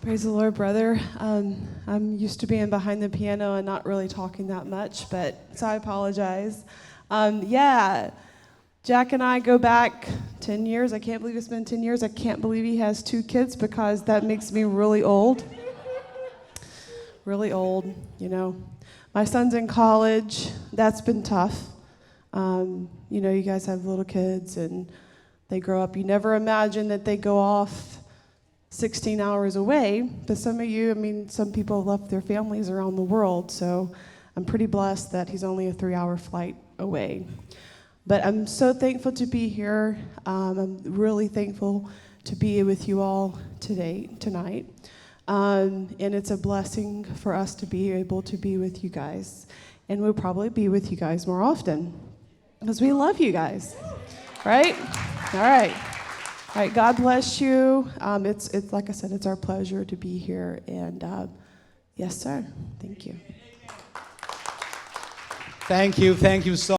Praise the Lord, brother. I'm used to being behind the piano and not really talking that much, so I apologize. Jack and I go back 10 years. I can't believe it's been 10 years. I can't believe he has 2 kids because that makes me really old. Really old, you know. My son's in college. That's been tough. You guys have little kids and they grow up. You never imagine that they go off 16 hours away, but some people left their families around the world, so I'm pretty blessed that he's only a 3-hour flight away. But I'm so thankful to be here. I'm really thankful to be with you all tonight. And it's a blessing for us to be able to be with you guys. And we'll probably be with you guys more often because we love you guys, right? All right. All right, God bless you. It's like I said, it's our pleasure to be here. And yes, sir. Thank you. Thank you so